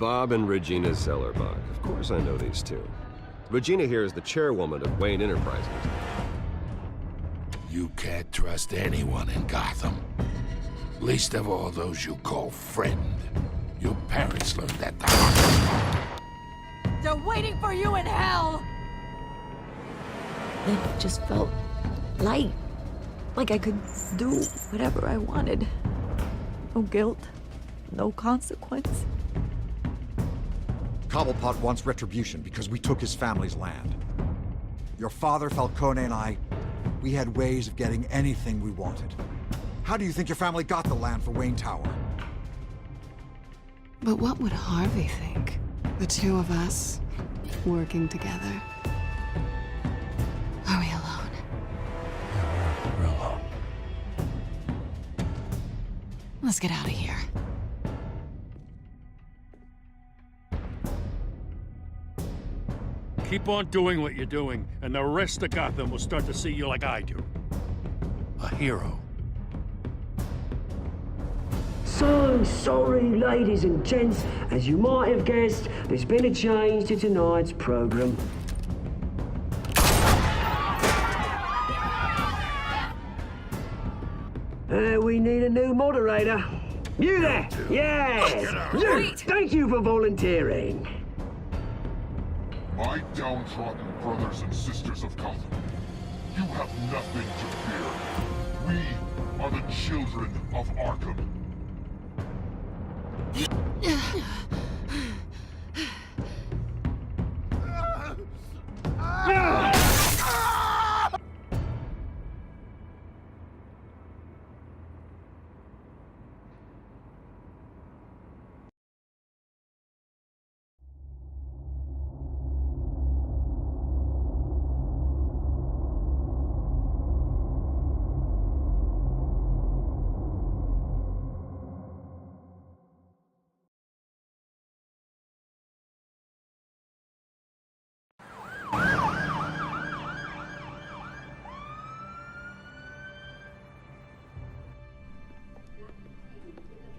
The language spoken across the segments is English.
Bob and Regina Zellerbach. Of course I know these two. Regina here is the chairwoman of Wayne Enterprises. You can't trust anyone in Gotham. Least of all those you call friend. Your parents learned that the hard way. They're waiting for you in hell! It just felt light. Like I could do whatever I wanted. No guilt, no consequence. Cobblepot wants retribution because we took his family's land. Your father, Falcone, and I, we had ways of getting anything we wanted. How do you think your family got the land for Wayne Tower? But what would Harvey think? The two of us, working together. Are we alone? Yeah, we're alone. Let's get out of here. Keep on doing what you're doing, and the rest of Gotham will start to see you like I do. A hero. So sorry, ladies and gents. As you might have guessed, there's been a change to tonight's program. We need a new moderator. You there? Yes! You! Thank you for volunteering. My downtrodden brothers and sisters of Gotham, you have nothing to fear. We are the children of Arkham.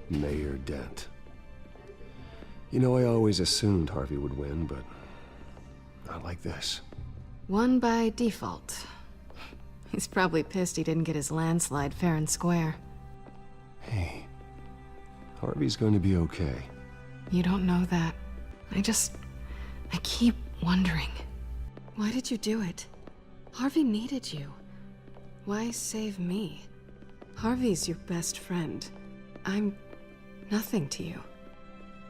Mayor Dent. You know, I always assumed Harvey would win, but not like this. Won by default. He's probably pissed he didn't get his landslide fair and square. Hey, Harvey's going to be okay. You don't know that. I keep wondering. Why did you do it? Harvey needed you. Why save me? Harvey's your best friend. I'm nothing to you.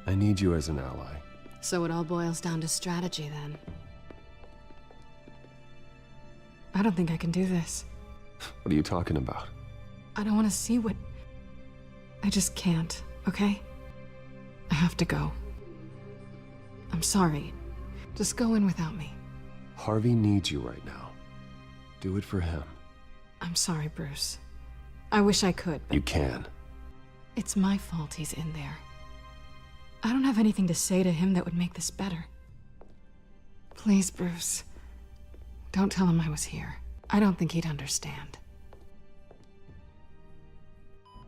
I need you as an ally. So it all boils down to strategy, then. I don't think I can do this. What are you talking about? I don't want to see what... I just can't, okay? I have to go. I'm sorry. Just go in without me. Harvey needs you right now. Do it for him. I'm sorry, Bruce. I wish I could, but... You can. It's my fault he's in there. I don't have anything to say to him that would make this better. Please, Bruce. Don't tell him I was here. I don't think he'd understand.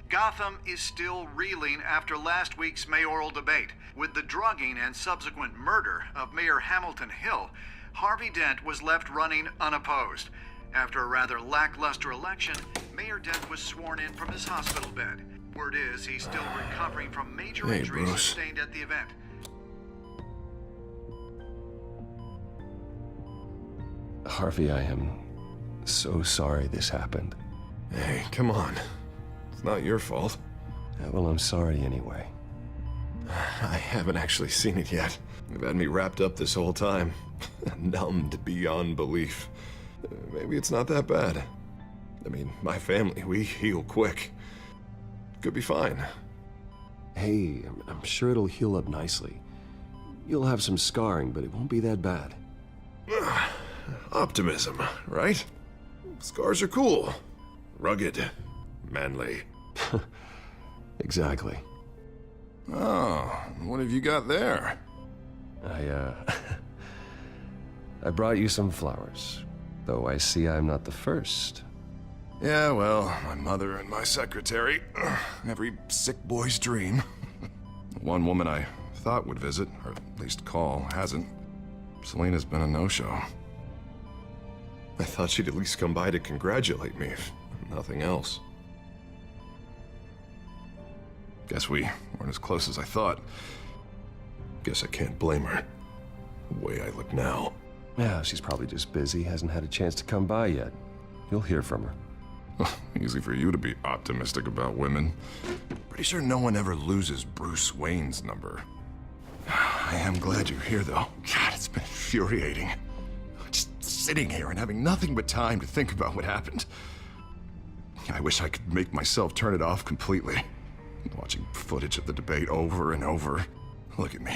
Gotham is still reeling after last week's mayoral debate. With the drugging and subsequent murder of Mayor Hamilton Hill, Harvey Dent was left running unopposed. After a rather lackluster election, Mayor Dent was sworn in from his hospital bed. Word is he's still recovering from major injuries sustained at the event. Harvey, I am so sorry this happened. Hey, come on. It's not your fault. Yeah, well, I'm sorry anyway. I haven't actually seen it yet. They've had me wrapped up this whole time. Numbed beyond belief. Maybe it's not that bad. I mean, my family, we heal quick. Could be fine. Hey, I'm sure it'll heal up nicely. You'll have some scarring, but it won't be that bad. Optimism, right? Scars are cool. Rugged. Manly. Exactly. Oh, what have you got there? I brought you some flowers. Though I see I'm not the first. Yeah, well, my mother and my secretary. Every sick boy's dream. One woman I thought would visit, or at least call, hasn't. Selena's been a no-show. I thought she'd at least come by to congratulate me, if nothing else. Guess we weren't as close as I thought. Guess I can't blame her. The way I look now. Yeah, she's probably just busy, hasn't had a chance to come by yet. You'll hear from her. Easy for you to be optimistic about women. Pretty sure no one ever loses Bruce Wayne's number. I am glad you're here, though. God, it's been infuriating. Just sitting here and having nothing but time to think about what happened. I wish I could make myself turn it off completely. Watching footage of the debate over and over. Look at me,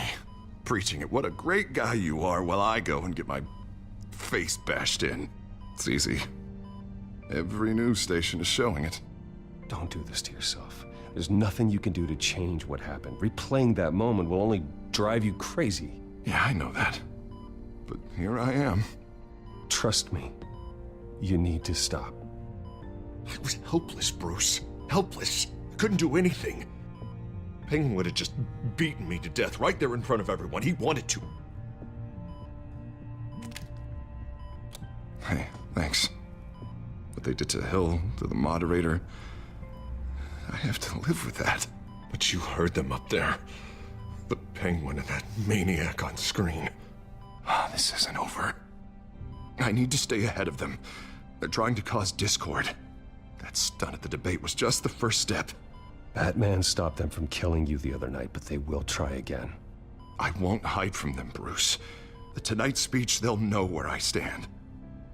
preaching it. What a great guy you are, while I go and get my face bashed in. It's easy. Every news station is showing it. Don't do this to yourself. There's nothing you can do to change what happened. Replaying that moment will only drive you crazy. Yeah, I know that. But here I am. Trust me. You need to stop. I was helpless, Bruce. Helpless. Couldn't do anything. Penguin would have just beaten me to death right there in front of everyone. He wanted to. Hey, thanks. What they did to Hill, to the moderator, I have to live with that. But you heard them up there. The Penguin and that maniac on screen. This isn't over. I need to stay ahead of them. They're trying to cause discord. That stunt at the debate was just the first step. Batman stopped them from killing you the other night, but they will try again. I won't hide from them, Bruce. The Tonight speech, they'll know where I stand.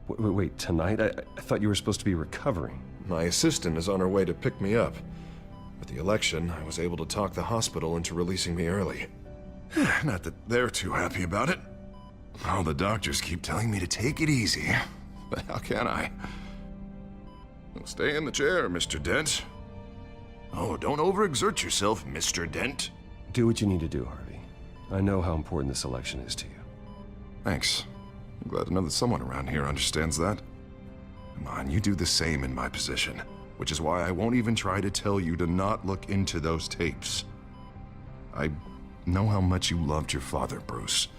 Wait, tonight? I thought you were supposed to be recovering. My assistant is on her way to pick me up. With the election, I was able to talk the hospital into releasing me early. Not that they're too happy about it. All the doctors keep telling me to take it easy. But how can I? Well, stay in the chair, Mr. Dent. Oh, don't overexert yourself, Mr. Dent. Do what you need to do, Harvey. I know how important this election is to you. Thanks. I'm glad to know that someone around here understands that. Come on, you do the same in my position. Which is why I won't even try to tell you to not look into those tapes. I know how much you loved your father, Bruce.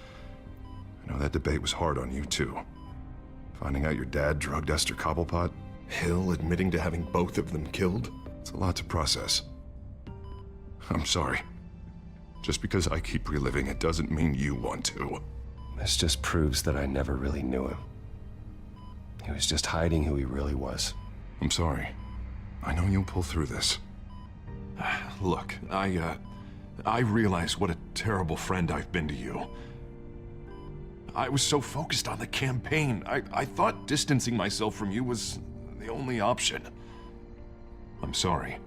I know that debate was hard on you, too. Finding out your dad drugged Esther Cobblepot, Hill admitting to having both of them killed. It's a lot to process. I'm sorry. Just because I keep reliving it doesn't mean you want to. This just proves that I never really knew him. He was just hiding who he really was. I'm sorry. I know you'll pull through this. Look, I realize what a terrible friend I've been to you. I was so focused on the campaign. I thought distancing myself from you was the only option. I'm sorry.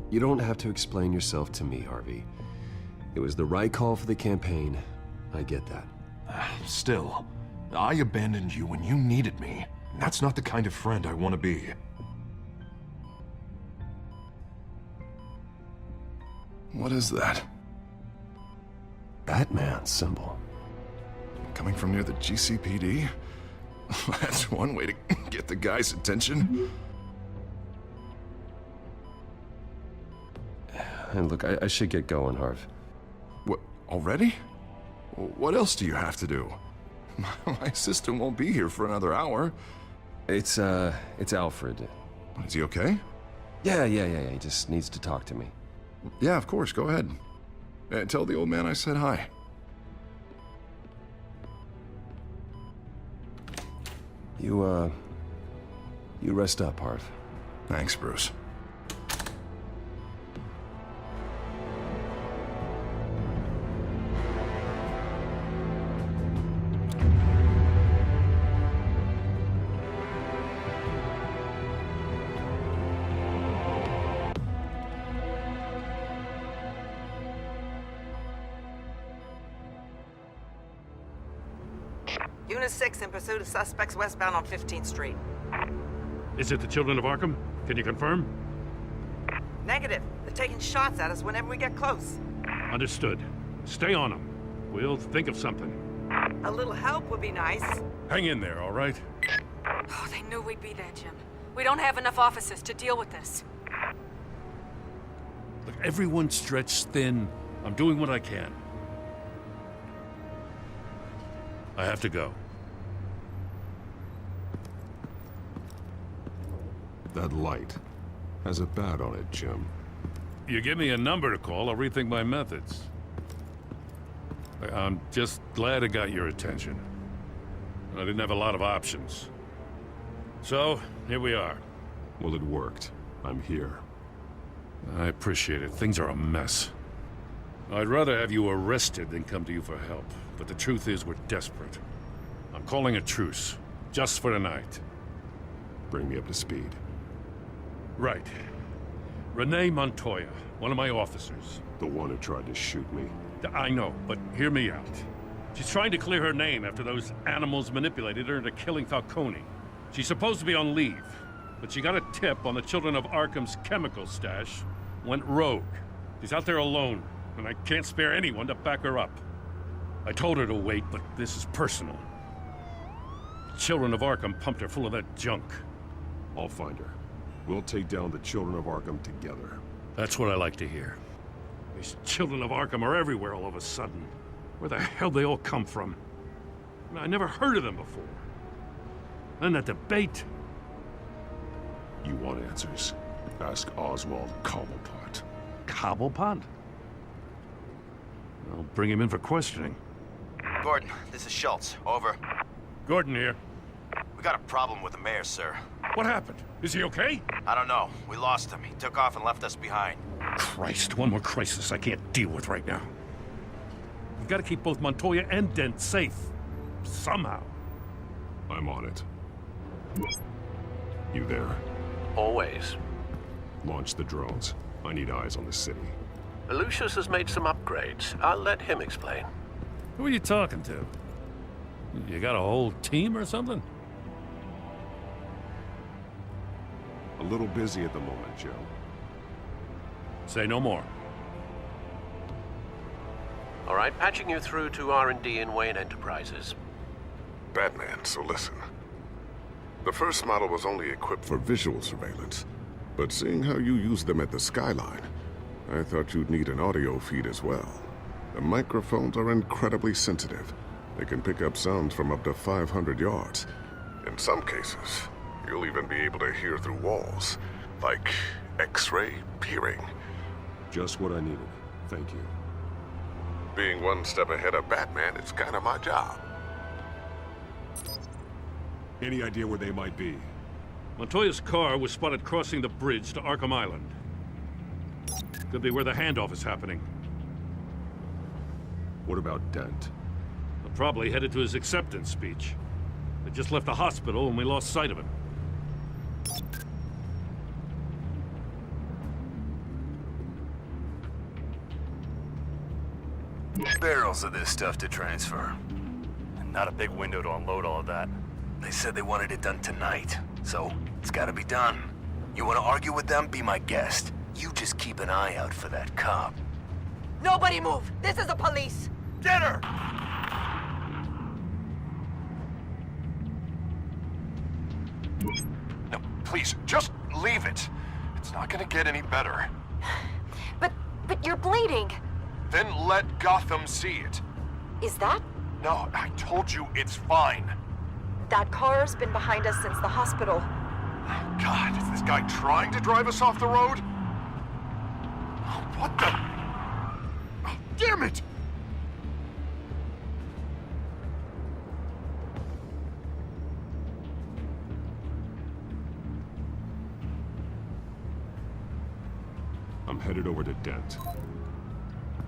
You don't have to explain yourself to me, Harvey. It was the right call for the campaign. I get that. Still, I abandoned you when you needed me. That's not the kind of friend I want to be. What is that? Batman symbol. Coming from near the GCPD? That's one way to get the guy's attention. And look, I should get going, Harv. What, already? What else do you have to do? My assistant won't be here for another hour. It's Alfred. Is he okay? Yeah, he just needs to talk to me. Yeah, of course, go ahead. Tell the old man I said hi. You rest up, Harv. Thanks, Bruce. Unit 6 in pursuit of suspects westbound on 15th Street. Is it the Children of Arkham? Can you confirm? Negative. They're taking shots at us whenever we get close. Understood. Stay on them. We'll think of something. A little help would be nice. Hang in there, all right? Oh, they knew we'd be there, Jim. We don't have enough officers to deal with this. Look, everyone's stretched thin. I'm doing what I can. I have to go. That light has a bat on it, Jim. You give me a number to call, I'll rethink my methods. I'm just glad it got your attention. I didn't have a lot of options. So, here we are. Well, it worked. I'm here. I appreciate it. Things are a mess. I'd rather have you arrested than come to you for help. But the truth is, we're desperate. I'm calling a truce. Just for tonight. Bring me up to speed. Right. Renee Montoya, one of my officers. The one who tried to shoot me. I know, but hear me out. She's trying to clear her name after those animals manipulated her into killing Falcone. She's supposed to be on leave, but she got a tip on the Children of Arkham's chemical stash, went rogue. She's out there alone, and I can't spare anyone to back her up. I told her to wait, but this is personal. The Children of Arkham pumped her full of that junk. I'll find her. We'll take down the Children of Arkham together. That's what I like to hear. These Children of Arkham are everywhere all of a sudden. Where the hell they all come from? I never heard of them before. Then that debate. You want answers? Ask Oswald Cobblepot. Cobblepot? I'll bring him in for questioning. Gordon, this is Schultz. Over. Gordon here. We got a problem with the mayor, sir. What happened? Is he okay? I don't know. We lost him. He took off and left us behind. Christ, one more crisis I can't deal with right now. We've got to keep both Montoya and Dent safe. Somehow. I'm on it. You there? Always. Launch the drones. I need eyes on the city. Lucius has made some upgrades. I'll let him explain. Who are you talking to? You got a whole team or something? A little busy at the moment, Joe. Say no more. All right, patching you through to R&D in Wayne Enterprises. Batman, so listen. The first model was only equipped for visual surveillance, but seeing how you use them at the Skyline, I thought you'd need an audio feed as well. The microphones are incredibly sensitive. They can pick up sounds from up to 500 yards. In some cases, you'll even be able to hear through walls, like X-ray peering. Just what I needed. Thank you. Being one step ahead of Batman is kind of my job. Any idea where they might be? Montoya's car was spotted crossing the bridge to Arkham Island. Could be where the handoff is happening. What about Dent? Probably headed to his acceptance speech. They just left the hospital and we lost sight of him. Barrels of this stuff to transfer. And not a big window to unload all of that. They said they wanted it done tonight, so it's gotta be done. You wanna argue with them? Be my guest. You just keep an eye out for that cop. Nobody move! This is the police! Get her! No, please, just leave it. It's not gonna get any better. But you're bleeding! Then let Gotham see it. Is that? No, I told you it's fine. That car's been behind us since the hospital. God, is this guy trying to drive us off the road? What the? Oh, damn it! I'm headed over to Dent.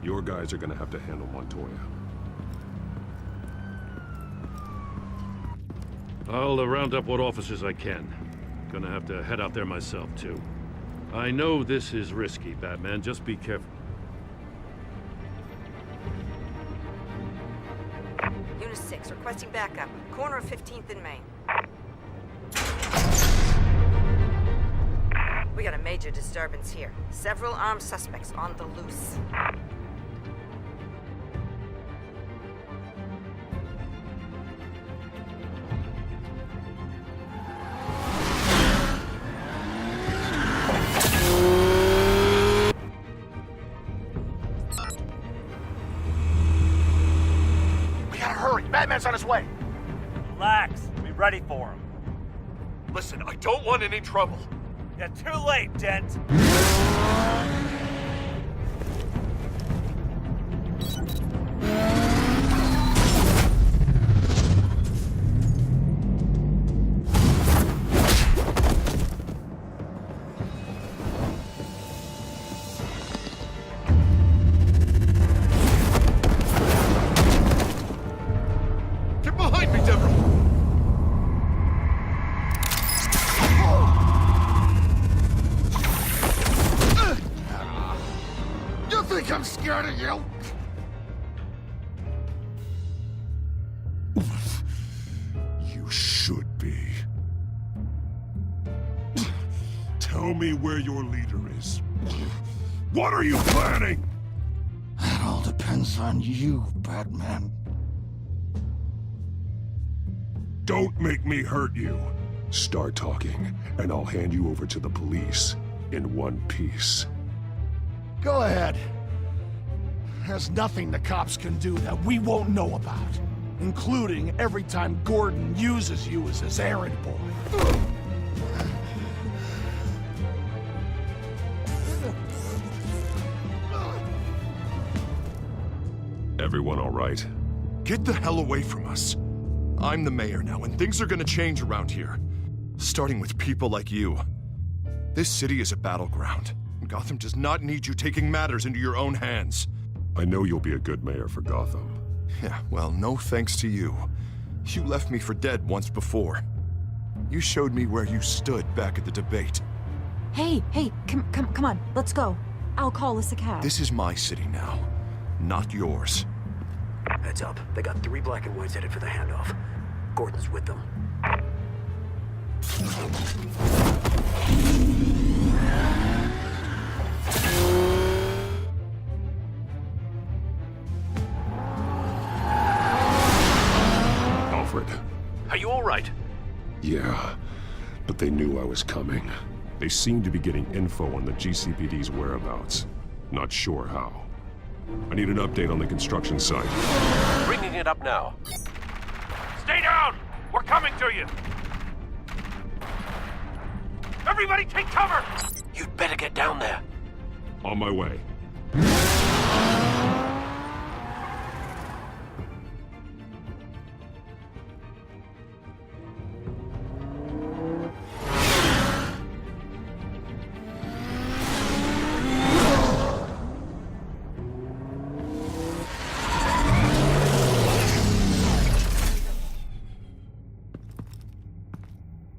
Your guys are gonna have to handle Montoya. I'll round up what officers I can. Gonna have to head out there myself, too. I know this is risky, Batman. Just be careful. Unit 6, requesting backup. Corner of 15th and Main. We got a major disturbance here. Several armed suspects on the loose. Batman's on his way. Relax. Be ready for him. Listen, I don't want any trouble. You're too late, Dent. Get behind me, Deborah! You think I'm scared of you? You should be. Tell me where your leader is. What are you planning? That all depends on you, Batman. Don't make me hurt you. Start talking, and I'll hand you over to the police in one piece. Go ahead. There's nothing the cops can do that we won't know about, including every time Gordon uses you as his errand boy. Everyone all right? Get the hell away from us. I'm the mayor now, and things are gonna change around here. Starting with people like you. This city is a battleground. Gotham does not need you taking matters into your own hands. I know you'll be a good mayor for Gotham. Yeah, well, no thanks to you. You left me for dead once before. You showed me where you stood back at the debate. Hey, come on, let's go. I'll call us a cab. This is my city now, not yours. Heads up. They got 3 black and whites headed for the handoff. Gordon's with them. Alfred. Are you all right? Yeah, but they knew I was coming. They seemed to be getting info on the GCPD's whereabouts. Not sure how. I need an update on the construction site. Bringing it up now. Stay down! We're coming to you! Everybody take cover! You'd better get down there. On my way.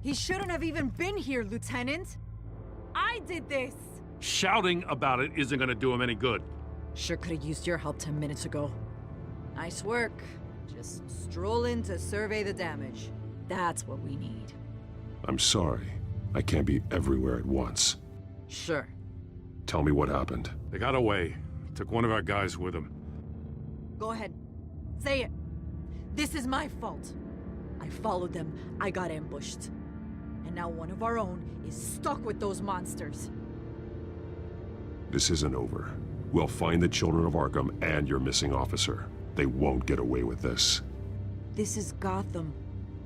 He shouldn't have even been here, Lieutenant. I did this. Shouting about it isn't gonna do him any good. Sure could have used your help 10 minutes ago. Nice work. Just stroll in to survey the damage. That's what we need. I'm sorry. I can't be everywhere at once. Sure. Tell me what happened. They got away. Took one of our guys with them. Go ahead. Say it. This is my fault. I followed them. I got ambushed. And now one of our own is stuck with those monsters. This isn't over. We'll find the children of Arkham and your missing officer. They won't get away with this. This is Gotham,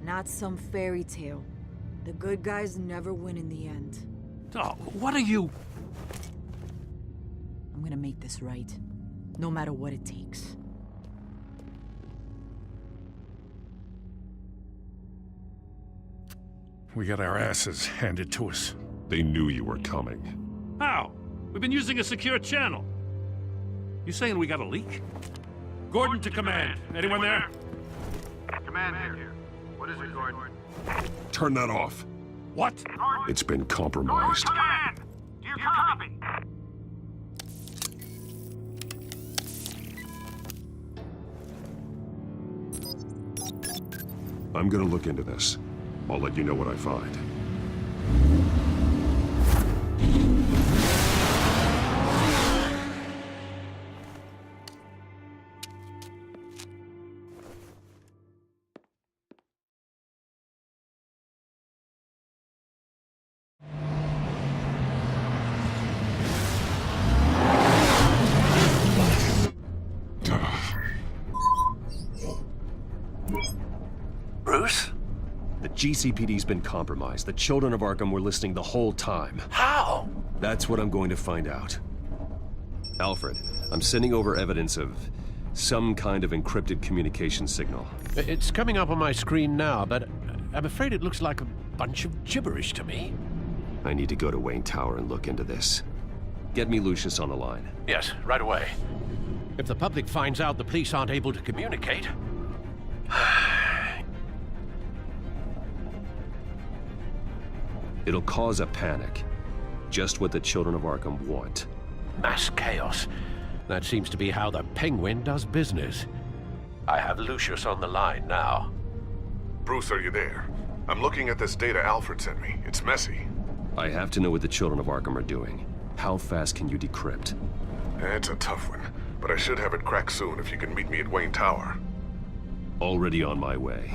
not some fairy tale. The good guys never win in the end. Oh, what are you... I'm gonna make this right, no matter what it takes. We got our asses handed to us. They knew you were coming. How? We've been using a secure channel. You saying we got a leak? Gordon to command. Anyone there? Command here. What is it, Gordon? Turn that off. What? It's been compromised. Command! Do you copy? I'm gonna look into this. I'll let you know what I find. GCPD's been compromised. The children of Arkham were listening the whole time. How? That's what I'm going to find out. Alfred, I'm sending over evidence of some kind of encrypted communication signal. It's coming up on my screen now, but I'm afraid it looks like a bunch of gibberish to me. I need to go to Wayne Tower and look into this. Get me Lucius on the line. Yes, right away. If the public finds out the police aren't able to communicate... It'll cause a panic. Just what the children of Arkham want. Mass chaos. That seems to be how the Penguin does business. I have Lucius on the line now. Bruce, are you there? I'm looking at this data Alfred sent me. It's messy. I have to know what the children of Arkham are doing. How fast can you decrypt? It's a tough one, but I should have it cracked soon if you can meet me at Wayne Tower. Already on my way.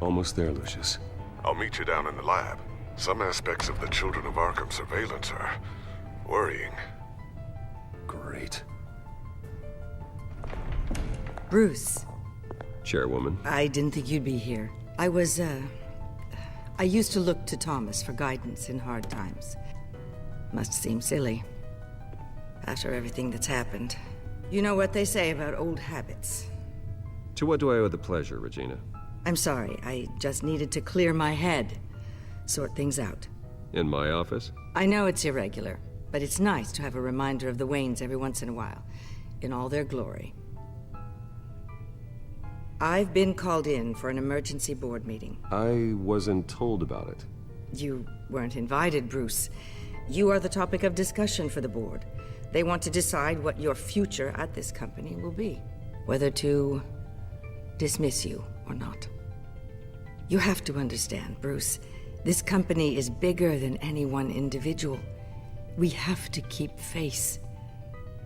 Almost there, Lucius. I'll meet you down in the lab. Some aspects of the Children of Arkham surveillance are worrying. Great. Bruce. Chairwoman. I didn't think you'd be here. I used to look to Thomas for guidance in hard times. Must seem silly. After everything that's happened. You know what they say about old habits. To what do I owe the pleasure, Regina? I'm sorry, I just needed to clear my head. Sort things out. In my office? I know it's irregular, but it's nice to have a reminder of the Waynes every once in a while, in all their glory. I've been called in for an emergency board meeting. I wasn't told about it. You weren't invited, Bruce. You are the topic of discussion for the board. They want to decide what your future at this company will be. Whether to dismiss you or not. You have to understand, Bruce. This company is bigger than any one individual. We have to keep face.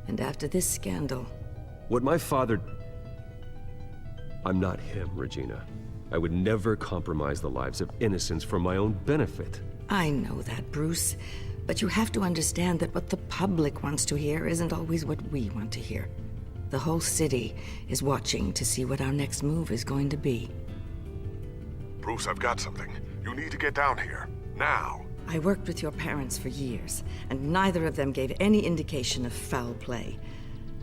And after this scandal... What my father... I'm not him, Regina. I would never compromise the lives of innocents for my own benefit. I know that, Bruce. But you have to understand that what the public wants to hear isn't always what we want to hear. The whole city is watching to see what our next move is going to be. Bruce, I've got something. You need to get down here. Now. I worked with your parents for years, and neither of them gave any indication of foul play.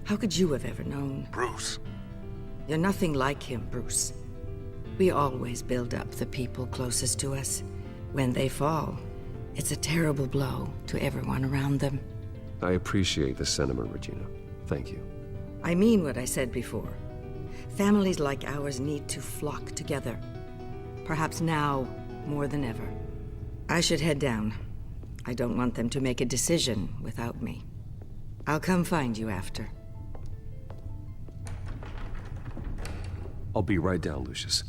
How could you have ever known? Bruce. You're nothing like him, Bruce. We always build up the people closest to us. When they fall, it's a terrible blow to everyone around them. I appreciate the sentiment, Regina. Thank you. I mean what I said before. Families like ours need to flock together. Perhaps now, more than ever. I should head down. I don't want them to make a decision without me. I'll come find you after. I'll be right down, Lucius.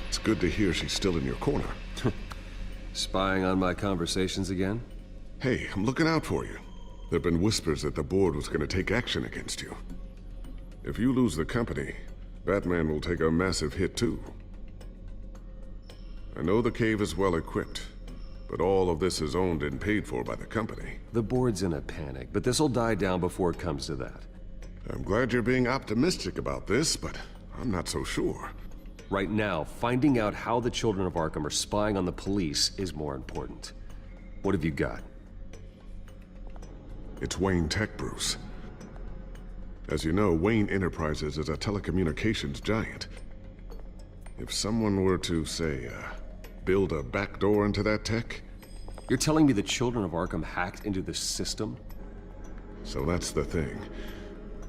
It's good to hear she's still in your corner. Spying on my conversations again? Hey, I'm looking out for you. There've been whispers that the board was going to take action against you. If you lose the company, Batman will take a massive hit too. I know the cave is well equipped, but all of this is owned and paid for by the company. The board's in a panic, but this'll die down before it comes to that. I'm glad you're being optimistic about this, but I'm not so sure. Right now, finding out how the Children of Arkham are spying on the police is more important. What have you got? It's Wayne Tech, Bruce. As you know, Wayne Enterprises is a telecommunications giant. If someone were to, say, build a backdoor into that tech... You're telling me the Children of Arkham hacked into the system? So that's the thing.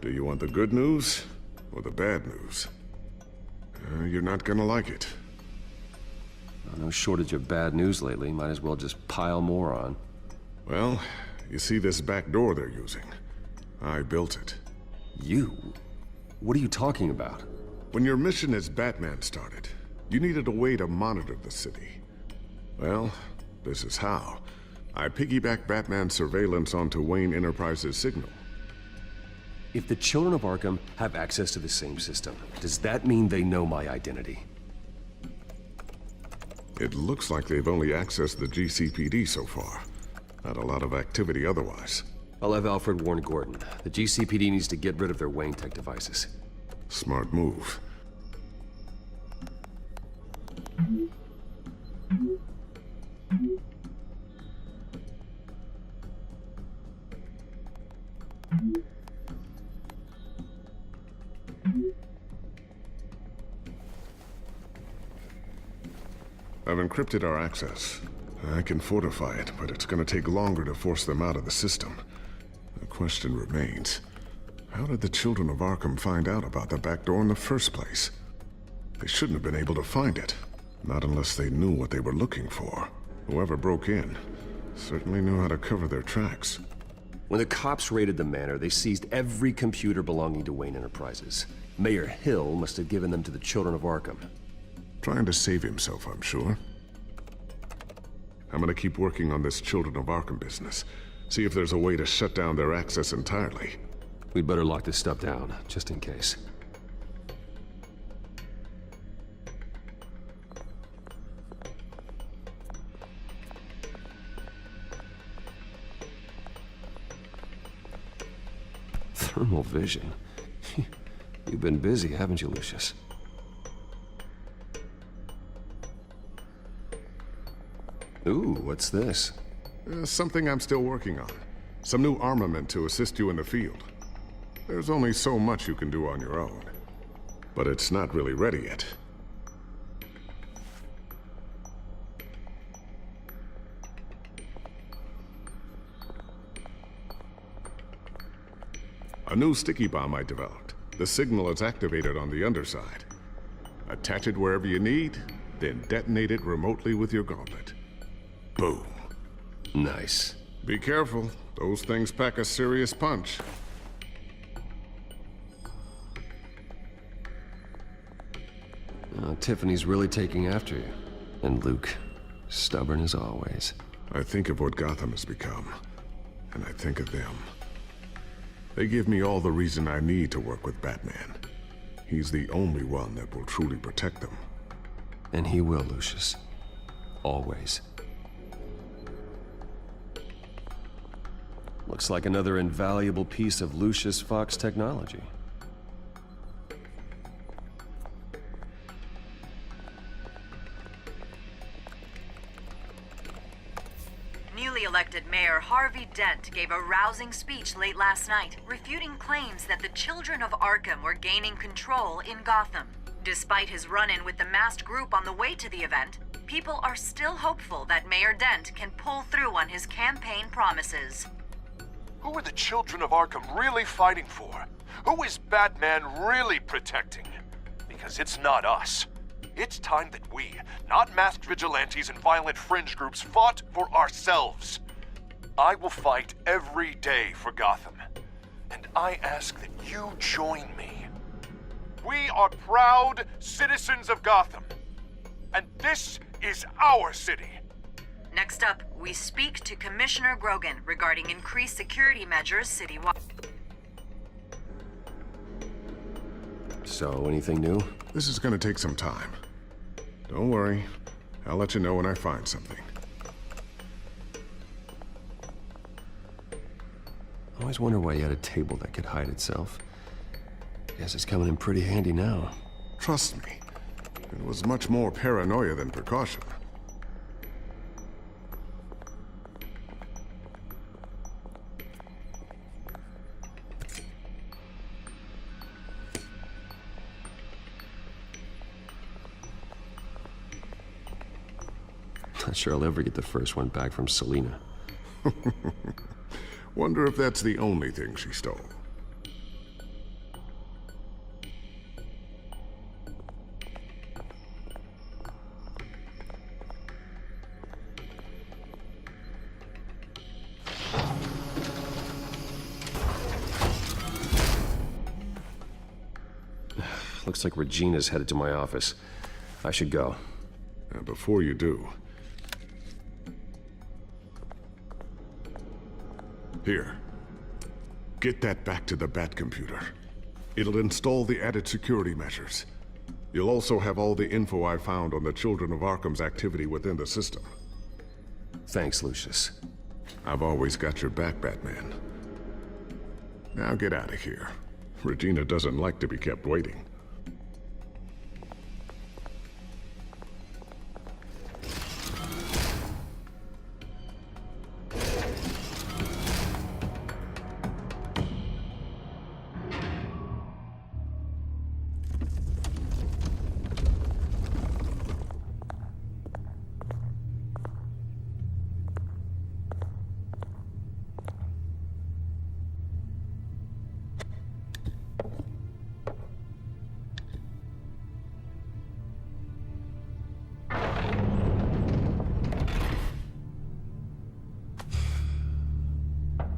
Do you want the good news or the bad news? You're not gonna like it. No shortage of bad news lately. Might as well just pile more on. Well, you see this back door they're using? I built it. You? What are you talking about? When your mission as Batman started, you needed a way to monitor the city. Well, this is how. I piggybacked Batman's surveillance onto Wayne Enterprises' signal. If the Children of Arkham have access to the same system, does that mean they know my identity? It looks like they've only accessed the GCPD so far. Not a lot of activity otherwise. I'll have Alfred warn Gordon. The GCPD needs to get rid of their Wayne Tech devices. Smart move. I've encrypted our access. I can fortify it, but it's gonna take longer to force them out of the system. The question remains, how did the Children of Arkham find out about the back door in the first place? They shouldn't have been able to find it. Not unless they knew what they were looking for. Whoever broke in certainly knew how to cover their tracks. When the cops raided the manor, they seized every computer belonging to Wayne Enterprises. Mayor Hill must have given them to the Children of Arkham. Trying to save himself, I'm sure. I'm gonna keep working on this Children of Arkham business. See if there's a way to shut down their access entirely. We'd better lock this stuff down, just in case. Thermal vision. You've been busy, haven't you, Lucius? Ooh, what's this? Something I'm still working on. Some new armament to assist you in the field. There's only so much you can do on your own. But it's not really ready yet. A new sticky bomb I developed. The signal is activated on the underside. Attach it wherever you need, then detonate it remotely with your gauntlet. Boom. Nice. Be careful. Those things pack a serious punch. Tiffany's really taking after you. And Luke, stubborn as always. I think of what Gotham has become, and I think of them. They give me all the reason I need to work with Batman. He's the only one that will truly protect them. And he will, Lucius. Always. Looks like another invaluable piece of Lucius Fox technology. Newly elected Mayor Harvey Dent gave a rousing speech late last night, refuting claims that the Children of Arkham were gaining control in Gotham. Despite his run-in with the masked group on the way to the event, people are still hopeful that Mayor Dent can pull through on his campaign promises. Who are the Children of Arkham really fighting for? Who is Batman really protecting? Because it's not us. It's time that we, not masked vigilantes and violent fringe groups, fought for ourselves. I will fight every day for Gotham. And I ask that you join me. We are proud citizens of Gotham. And this is our city. Next up, we speak to Commissioner Grogan regarding increased security measures citywide. So, anything new? This is gonna take some time. Don't worry. I'll let you know when I find something. I always wonder why you had a table that could hide itself. Guess it's coming in pretty handy now. Trust me, it was much more paranoia than precaution. Not sure I'll ever get the first one back from Selena. Wonder if that's the only thing she stole. Looks like Regina's headed to my office. I should go. Before you do... Here. Get that back to the Bat computer. It'll install the added security measures. You'll also have all the info I found on the Children of Arkham's activity within the system. Thanks, Lucius. I've always got your back, Batman. Now get out of here. Regina doesn't like to be kept waiting.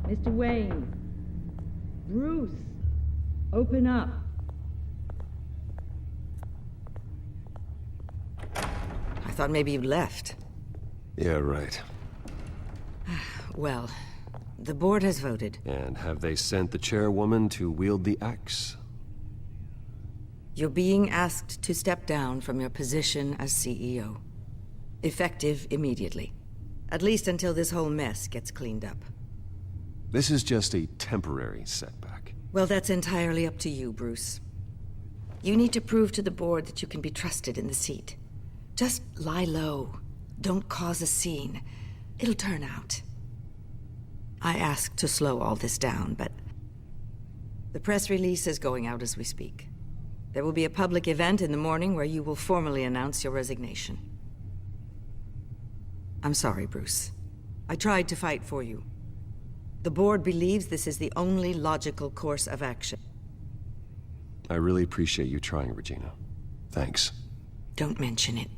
Mr. Wayne. Bruce. Open up. I thought maybe you'd left. Yeah, right. Well, the board has voted. And have they sent the chairwoman to wield the axe? You're being asked to step down from your position as CEO. Effective immediately. At least until this whole mess gets cleaned up. This is just a temporary setback. Well, that's entirely up to you, Bruce. You need to prove to the board that you can be trusted in the seat. Just lie low. Don't cause a scene. It'll turn out. I asked to slow all this down, but... the press release is going out as we speak. There will be a public event in the morning where you will formally announce your resignation. I'm sorry, Bruce. I tried to fight for you. The board believes this is the only logical course of action. I really appreciate you trying, Regina. Thanks. Don't mention it.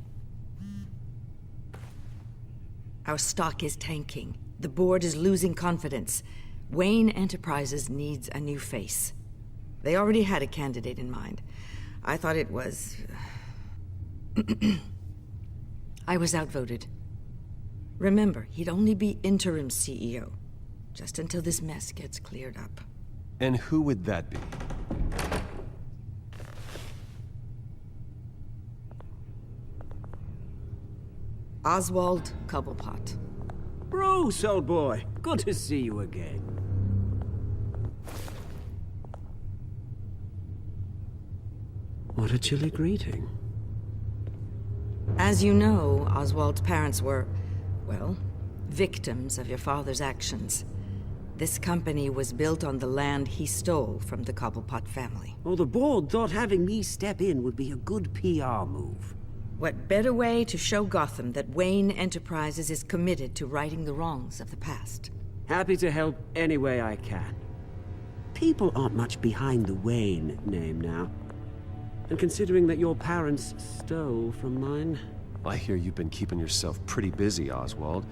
Our stock is tanking. The board is losing confidence. Wayne Enterprises needs a new face. They already had a candidate in mind. I thought it was... I was outvoted. Remember, he'd only be interim CEO. Just until this mess gets cleared up. And who would that be? Oswald Cobblepot. Bruce, old boy. Good to see you again. What a chilly greeting. As you know, Oswald's parents were, well, victims of your father's actions. This company was built on the land he stole from the Cobblepot family. Well, the board thought having me step in would be a good PR move. What better way to show Gotham that Wayne Enterprises is committed to righting the wrongs of the past? Happy to help any way I can. People aren't much behind the Wayne name now. And considering that your parents stole from mine... I hear you've been keeping yourself pretty busy, Oswald.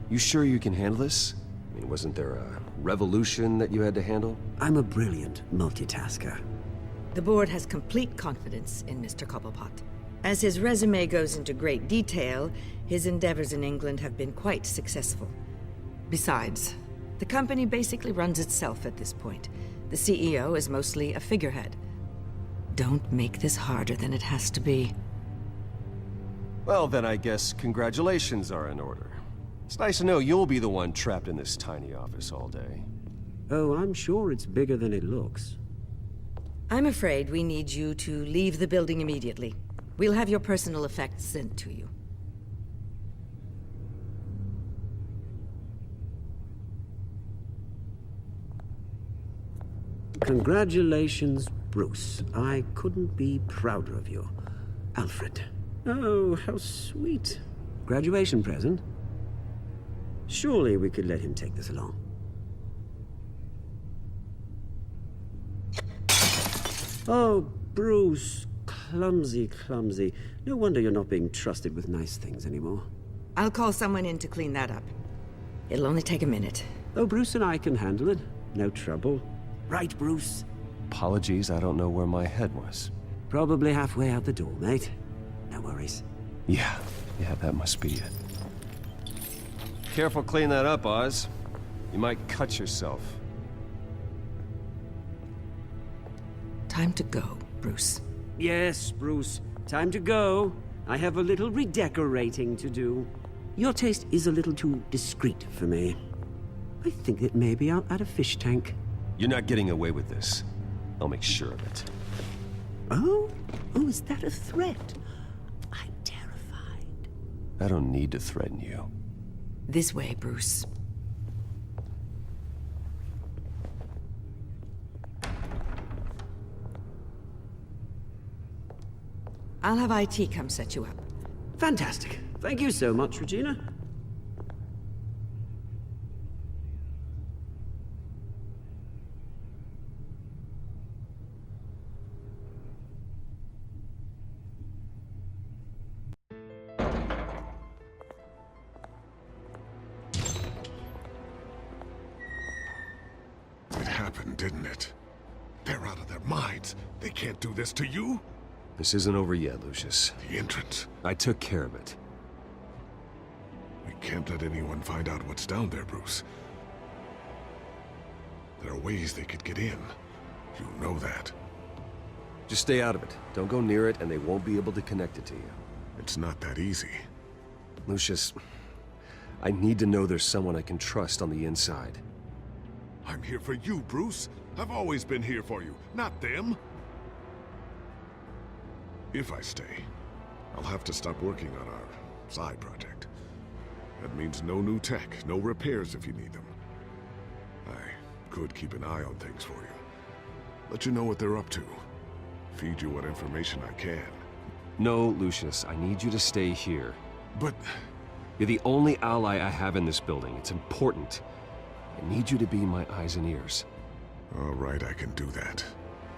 You sure you can handle this? I mean, wasn't there a revolution that you had to handle? I'm a brilliant multitasker. The board has complete confidence in Mr. Cobblepot. As his resume goes into great detail, his endeavors in England have been quite successful. Besides, the company basically runs itself at this point. The CEO is mostly a figurehead. Don't make this harder than it has to be. Well, then I guess congratulations are in order. It's nice to know you'll be the one trapped in this tiny office all day. Oh, I'm sure it's bigger than it looks. I'm afraid we need you to leave the building immediately. We'll have your personal effects sent to you. Congratulations, Bruce. I couldn't be prouder of you. Alfred. Oh, how sweet. Graduation present? Surely we could let him take this along. Oh, Bruce. Clumsy, clumsy. No wonder you're not being trusted with nice things anymore. I'll call someone in to clean that up. It'll only take a minute. Oh, Bruce and I can handle it. No trouble. Right, Bruce? Apologies, I don't know where my head was. Probably halfway out the door, mate. No worries. Yeah, that must be it. Careful clean that up, Oz. You might cut yourself. Time to go, Bruce. Yes, Bruce. Time to go. I have a little redecorating to do. Your taste is a little too discreet for me. I think that maybe I'll add a fish tank. You're not getting away with this. I'll make sure of it. Oh? Oh, is that a threat? I'm terrified. I don't need to threaten you. This way, Bruce. I'll have IT come set you up. Fantastic. Thank you so much, Regina. It happened, didn't it? They're out of their minds. They can't do this to you. This isn't over yet, Lucius. The entrance. I took care of it. We can't let anyone find out what's down there, Bruce. There are ways they could get in. You know that. Just stay out of it. Don't go near it, and they won't be able to connect it to you. It's not that easy. Lucius, I need to know there's someone I can trust on the inside. I'm here for you, Bruce. I've always been here for you, not them. If I stay, I'll have to stop working on our side project. That means no new tech, no repairs if you need them. I could keep an eye on things for you. Let you know what they're up to. Feed you what information I can. No, Lucius, I need you to stay here. But... You're the only ally I have in this building. It's important. I need you to be my eyes and ears. All right, I can do that.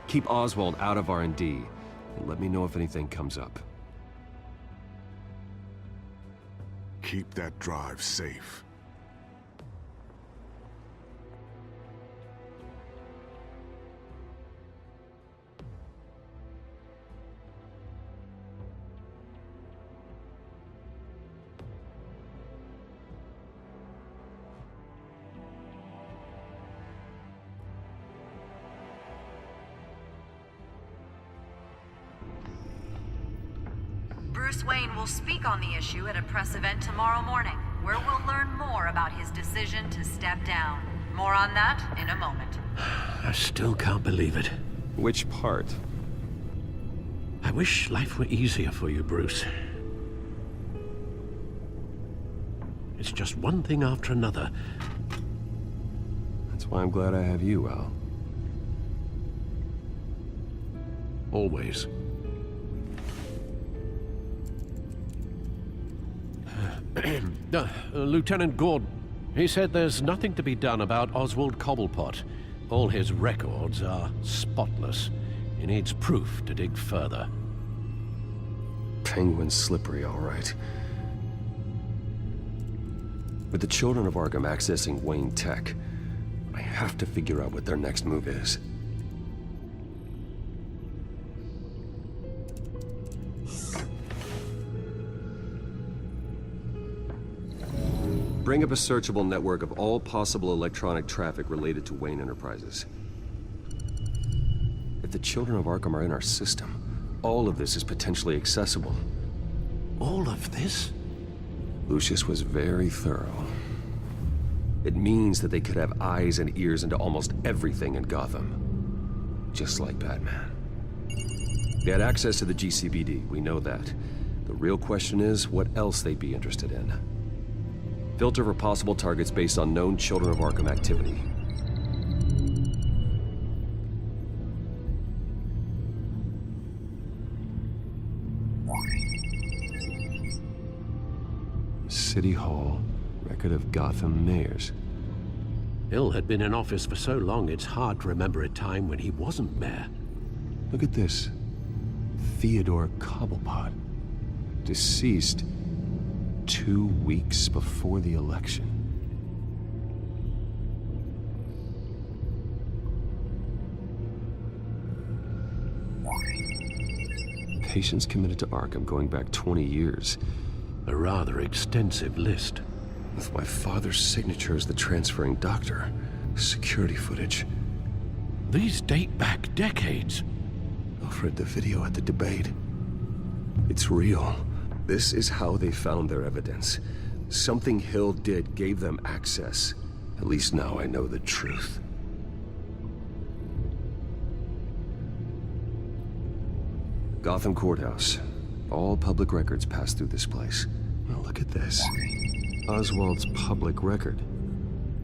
Keep Oswald out of R&D, and let me know if anything comes up. Keep that drive safe. Bruce Wayne will speak on the issue at a press event tomorrow morning, where we'll learn more about his decision to step down. More on that in a moment. I still can't believe it. Which part? I wish life were easier for you, Bruce. It's just one thing after another. That's why I'm glad I have you, Al. Always. Lieutenant Gordon, he said there's nothing to be done about Oswald Cobblepot. All his records are spotless. He needs proof to dig further. Penguin's slippery, all right. With the children of Arkham accessing Wayne Tech, I have to figure out what their next move is. Bring up a searchable network of all possible electronic traffic related to Wayne Enterprises. If If the children of Arkham are in our system, all of this is potentially accessible. All of this? Lucius was very thorough. It means that they could have eyes and ears into almost everything in Gotham. Just like Batman. They had access to the GCPD, we know that. The real question is what else they'd be interested in. Filter for possible targets based on known Children of Arkham activity. City Hall, record of Gotham mayors. Hill had been in office for so long, it's hard to remember a time when he wasn't mayor. Look at this. Theodore Cobblepot. Deceased 2 weeks before the election. Patients committed to Arkham going back 20 years. A rather extensive list. With my father's signature as the transferring doctor. Security footage. These date back decades. Alfred, the video at the debate. It's real. This is how they found their evidence. Something Hill did gave them access. At least now I know the truth. Gotham Courthouse. All public records pass through this place. Now look at this. Oswald's public record.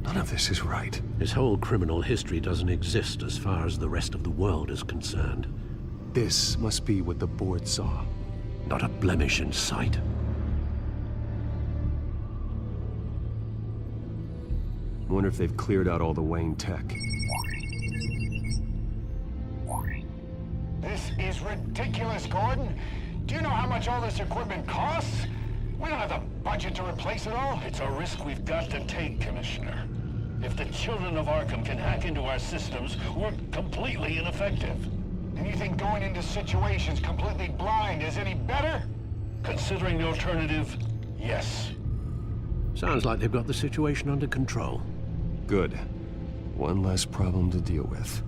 None of this is right. His whole criminal history doesn't exist as far as the rest of the world is concerned. This must be what the board saw. Not a blemish in sight. Wonder if they've cleared out all the Wayne tech. This is ridiculous, Gordon. Do you know how much all this equipment costs? We don't have the budget to replace it all. It's a risk we've got to take, Commissioner. If the children of Arkham can hack into our systems, we're completely ineffective. And you think going into situations completely blind is any better? Considering the alternative, yes. Sounds like they've got the situation under control. Good. One less problem to deal with.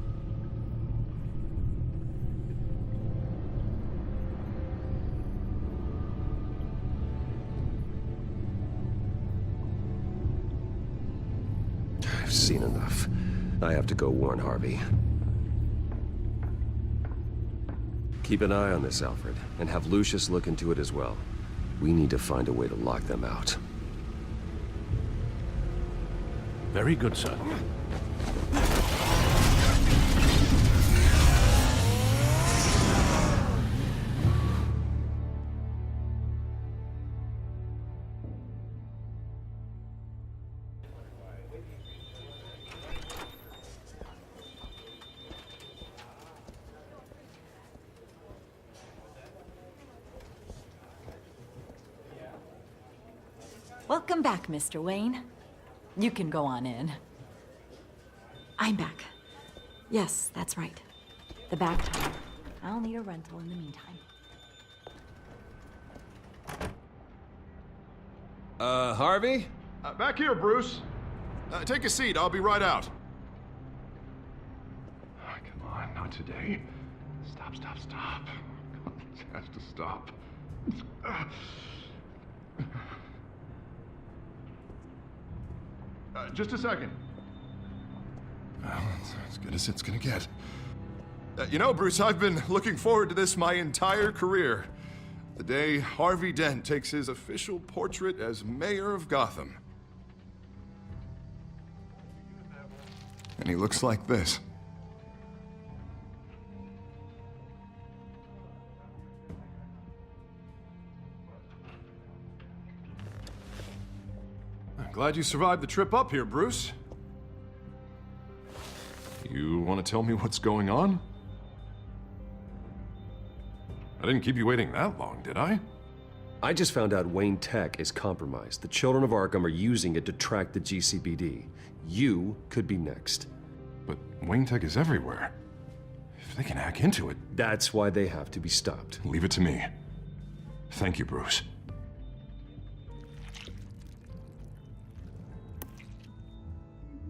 I've seen enough. I have to go warn Harvey. Keep an eye on this, Alfred, and have Lucius look into it as well. We need to find a way to lock them out. Very good, sir. Welcome back, Mr. Wayne. You can go on in. I'm back. Yes, that's right. The back time. I'll need a rental in the meantime. Harvey? Back here, Bruce. Take a seat. I'll be right out. Oh, come on, not today. Stop. This has to stop. Just a second. Well, that's as good as it's gonna get. You know, Bruce, I've been looking forward to this my entire career. The day Harvey Dent takes his official portrait as mayor of Gotham. And he looks like this. I'm glad you survived the trip up here, Bruce. You want to tell me what's going on? I didn't keep you waiting that long, did I? I just found out Wayne Tech is compromised. The Children of Arkham are using it to track the GCPD. You could be next. But Wayne Tech is everywhere. If they can hack into it... That's why they have to be stopped. Leave it to me. Thank you, Bruce.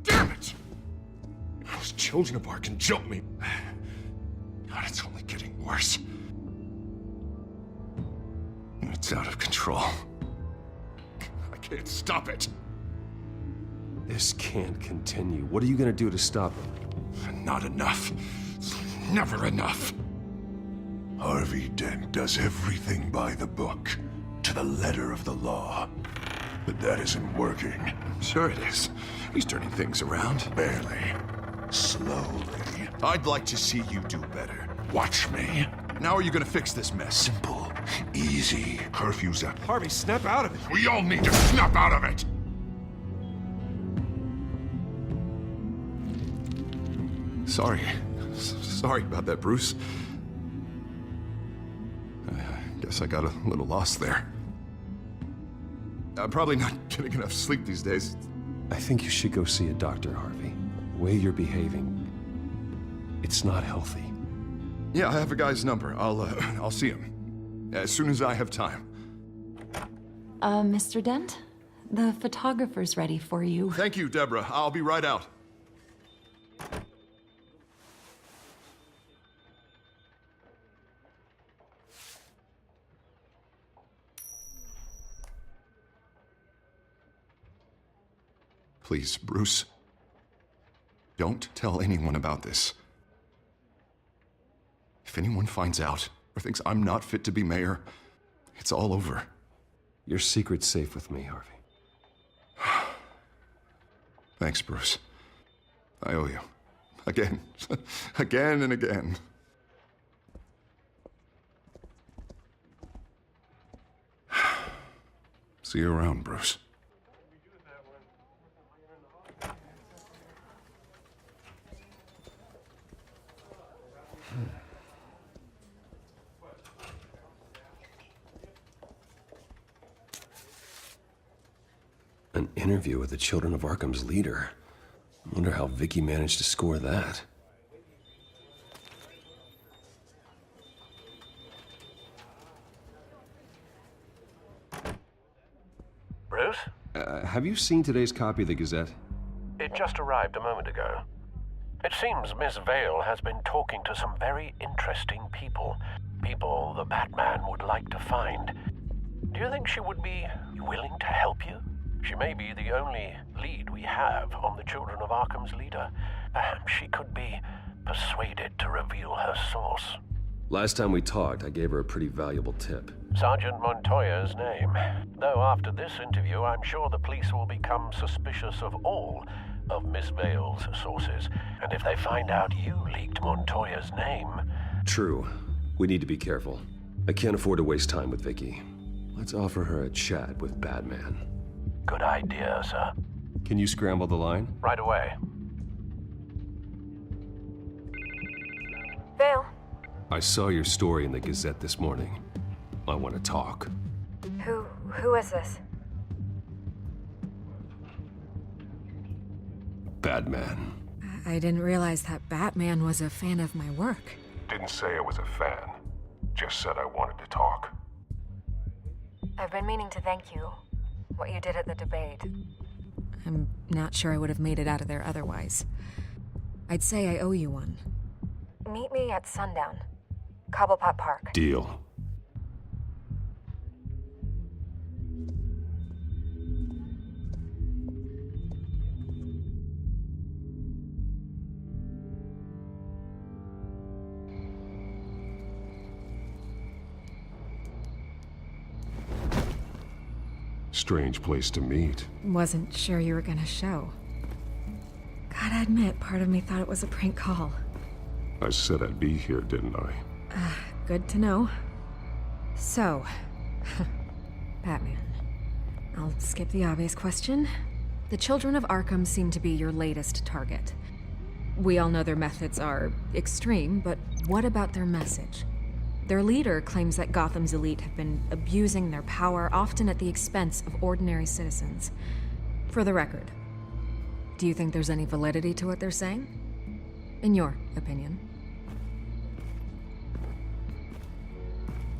Damn it! Those children of Arkham jumped me. worse. It's out of control. I can't stop it. This can't continue. What are you gonna do to stop it? Not enough. Never enough. Harvey Dent does everything by the book, to the letter of the law. But that isn't working. Sure it is. He's turning things around. Barely. Slowly. I'd like to see you do better. Watch me. Now are you gonna fix this mess? Simple. Easy. Curfew's up. Harvey, snap out of it. We all need to snap out of it! Sorry. Sorry about that, Bruce. I guess I got a little lost there. I'm probably not getting enough sleep these days. I think you should go see a doctor, Harvey. The way you're behaving, it's not healthy. Yeah, I have a guy's number. I'll see him as soon as I have time. Mr. Dent? The photographer's ready for you. Thank you, Deborah. I'll be right out. Please, Bruce. Don't tell anyone about this. If anyone finds out or thinks I'm not fit to be mayor, it's all over. Your secret's safe with me, Harvey. Thanks, Bruce. I owe you. Again. Again and again. See you around, Bruce. An interview with the Children of Arkham's leader. I wonder how Vicky managed to score that. Bruce? Have you seen today's copy of the Gazette? It just arrived a moment ago. It seems Miss Vale has been talking to some very interesting people. People the Batman would like to find. Do you think she would be willing to help you? She may be the only lead we have on the Children of Arkham's leader. Perhaps she could be persuaded to reveal her source. Last time we talked, I gave her a pretty valuable tip. Sergeant Montoya's name. Though after this interview, I'm sure the police will become suspicious of all of Miss Vale's sources. And if they find out you leaked Montoya's name... True. We need to be careful. I can't afford to waste time with Vicky. Let's offer her a chat with Batman. Good idea, sir. Can you scramble the line? Right away. Vale. I saw your story in the Gazette this morning. I want to talk. Who is this? Batman. I didn't realize that Batman was a fan of my work. Didn't say I was a fan. Just said I wanted to talk. I've been meaning to thank you. What you did at the debate. I'm not sure I would have made it out of there otherwise. I'd say I owe you one. Meet me at sundown. Cobblepot Park. Deal. Strange place to meet. Wasn't sure you were gonna show. Gotta admit, part of me thought it was a prank call. I said I'd be here, didn't I? Good to know. So, Batman. I'll skip the obvious question. The Children of Arkham seem to be your latest target. We all know their methods are extreme, but what about their message? Their leader claims that Gotham's elite have been abusing their power, often at the expense of ordinary citizens. For the record, do you think there's any validity to what they're saying? In your opinion?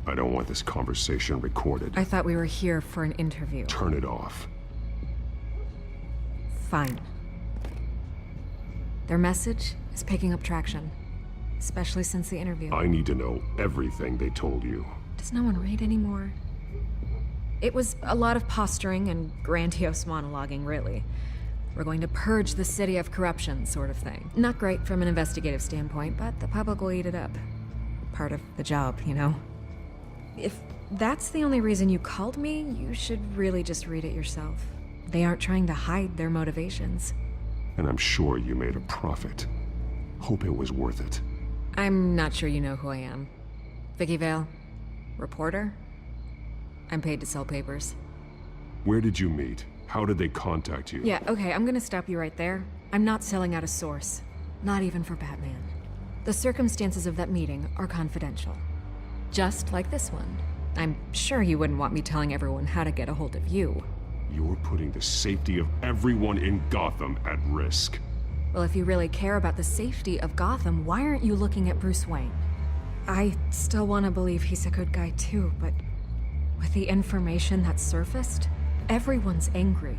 I don't want this conversation recorded. I thought we were here for an interview. Turn it off. Fine. Their message is picking up traction. especially since the interview. I need to know everything they told you. Does no one read anymore? It was a lot of posturing and grandiose monologuing, really. We're going to purge the city of corruption, sort of thing. Not great from an investigative standpoint, but the public will eat it up. Part of the job, you know? If that's the only reason you called me, you should really just read it yourself. They aren't trying to hide their motivations. And I'm sure you made a profit. Hope it was worth it. I'm not sure you know who I am. Vicky Vale? Reporter? I'm paid to sell papers. Where did you meet? How did they contact you? Yeah, okay, I'm gonna stop you right there. I'm not selling out a source. Not even for Batman. The circumstances of that meeting are confidential. Just like this one. I'm sure you wouldn't want me telling everyone how to get a hold of you. You're putting the safety of everyone in Gotham at risk. Well, if you really care about the safety of Gotham, why aren't you looking at Bruce Wayne? I still want to believe he's a good guy too, but with the information that surfaced, everyone's angry.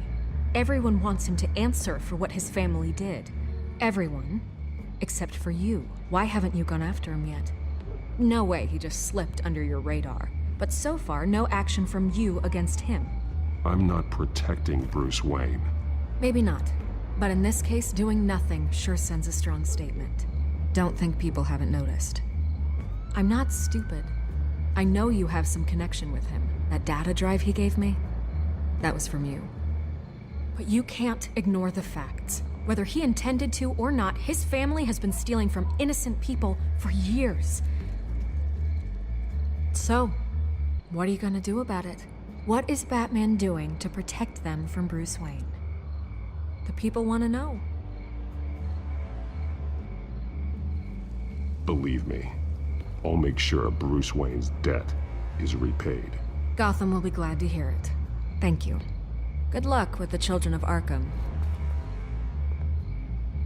Everyone wants him to answer for what his family did. Everyone, except for you. Why haven't you gone after him yet? No way he just slipped under your radar. But so far, no action from you against him. I'm not protecting Bruce Wayne. Maybe not. But in this case, doing nothing sure sends a strong statement. Don't think people haven't noticed. I'm not stupid. I know you have some connection with him. That data drive he gave me, that was from you. But you can't ignore the facts. Whether he intended to or not, his family has been stealing from innocent people for years. So, what are you gonna do about it? What is Batman doing to protect them from Bruce Wayne? The people want to know. Believe me, I'll make sure Bruce Wayne's debt is repaid. Gotham will be glad to hear it. Thank you. Good luck with the children of Arkham.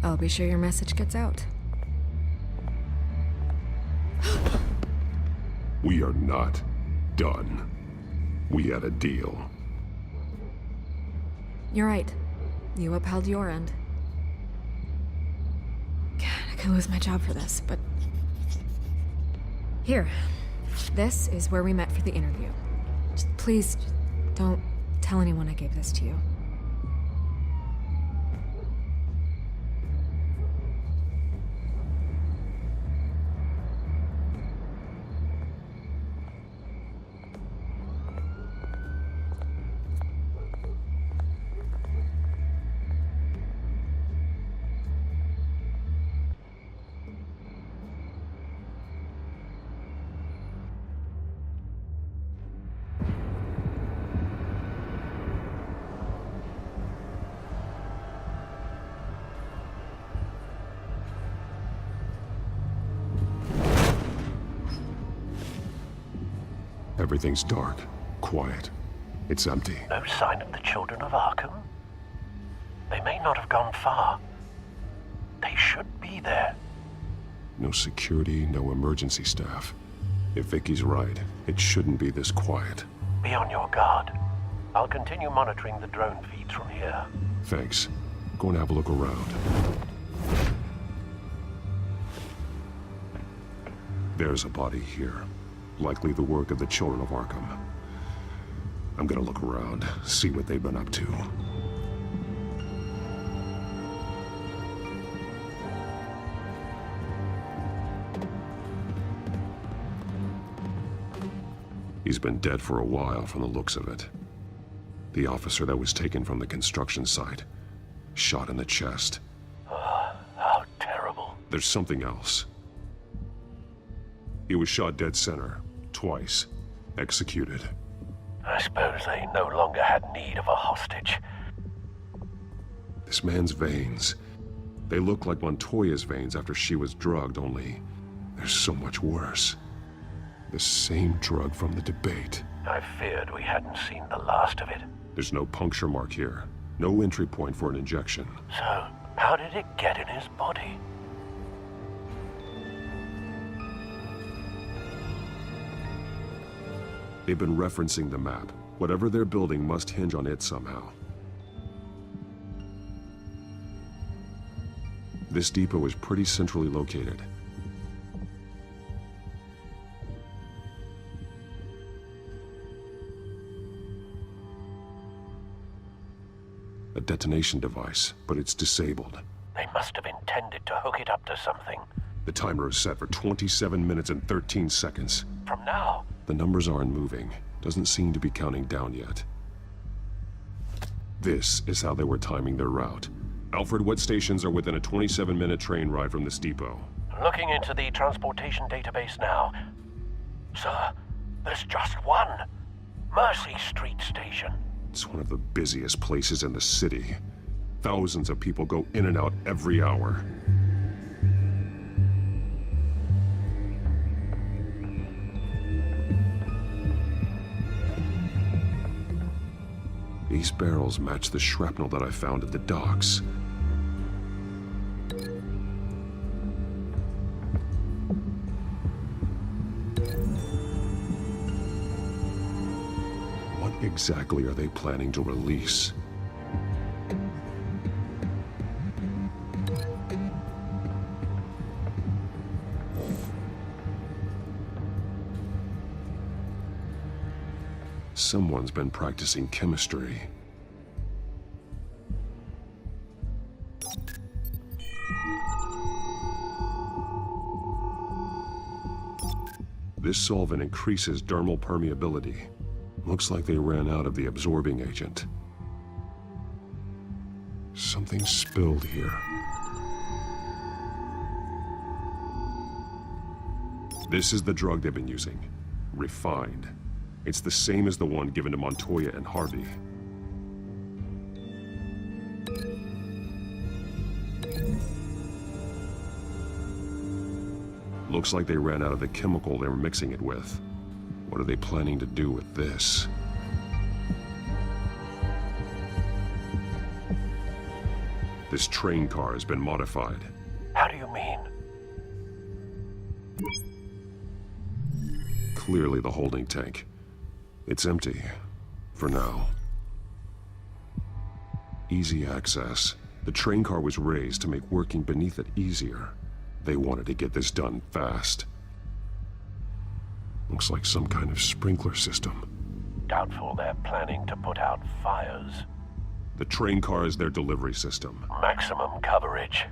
I'll be sure your message gets out. We are not done. We had a deal. You're right. You upheld your end. God, I could lose my job for this, but... Here. This is where we met for the interview. Just please, don't tell anyone I gave this to you. Everything's dark, quiet. It's empty. No sign of the children of Arkham? They may not have gone far. They should be there. No security, no emergency staff. If Vicky's right, it shouldn't be this quiet. Be on your guard. I'll continue monitoring the drone feeds from here. Thanks. Go and have a look around. There's a body here. Likely the work of the children of Arkham. I'm gonna look around, see what they've been up to. He's been dead for a while from the looks of it. The officer that was taken from the construction site. Shot in the chest. How terrible. There's something else. He was shot dead center, twice. Executed. I suppose they no longer had need of a hostage. This man's veins. They look like Montoya's veins after she was drugged, only they're so much worse. The same drug from the debate. I feared we hadn't seen the last of it. There's no puncture mark here. No entry point for an injection. So, how did it get in his body? They've been referencing the map. Whatever they're building must hinge on it somehow. This depot is pretty centrally located. detonation device, but it's disabled. They must have intended to hook it up to something. The timer is set for 27 minutes and 13 seconds. From now? The numbers aren't moving. Doesn't seem to be counting down yet. This is how they were timing their route. Alfred, what stations are within a 27-minute train ride from this depot? Looking into the transportation database now. Sir, there's just one. Mercy Street Station. It's one of the busiest places in the city. Thousands of people go in and out every hour. These barrels match the shrapnel that I found at the docks. What exactly are they planning to release? Someone's been practicing chemistry. This solvent increases dermal permeability. Looks like they ran out of the absorbing agent. Something spilled here. This is the drug they've been using. Refined. It's the same as the one given to Montoya and Harvey. Looks like they ran out of the chemical they were mixing it with. What are they planning to do with this? This train car has been modified. How do you mean? Clearly the holding tank. It's empty. For now. Easy access. The train car was raised to make working beneath it easier. They wanted to get this done fast. Looks like some kind of sprinkler system. Doubtful they're planning to put out fires. The train car is their delivery system. Maximum coverage.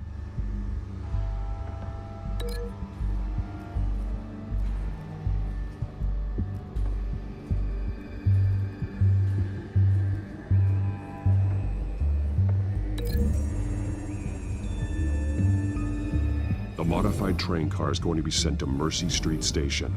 The modified train car is going to be sent to Mercy Street Station.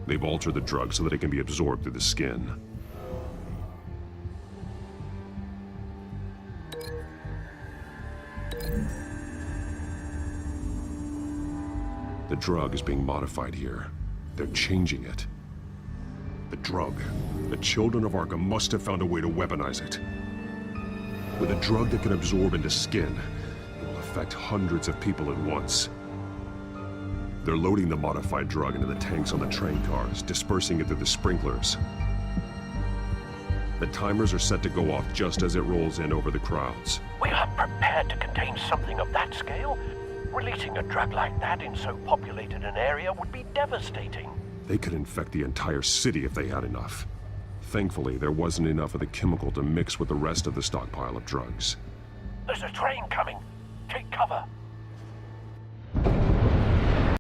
They've altered the drug so that it can be absorbed through the skin. The drug is being modified here. They're changing it. The drug. The children of Arkham must have found a way to weaponize it. With a drug that can absorb into skin, it will affect hundreds of people at once. They're loading the modified drug into the tanks on the train cars, dispersing it through the sprinklers. The timers are set to go off just as it rolls in over the crowds. We aren't prepared to contain something of that scale. Releasing a drug like that in so populated an area would be devastating. They could infect the entire city if they had enough. Thankfully, there wasn't enough of the chemical to mix with the rest of the stockpile of drugs. There's a train coming. Take cover.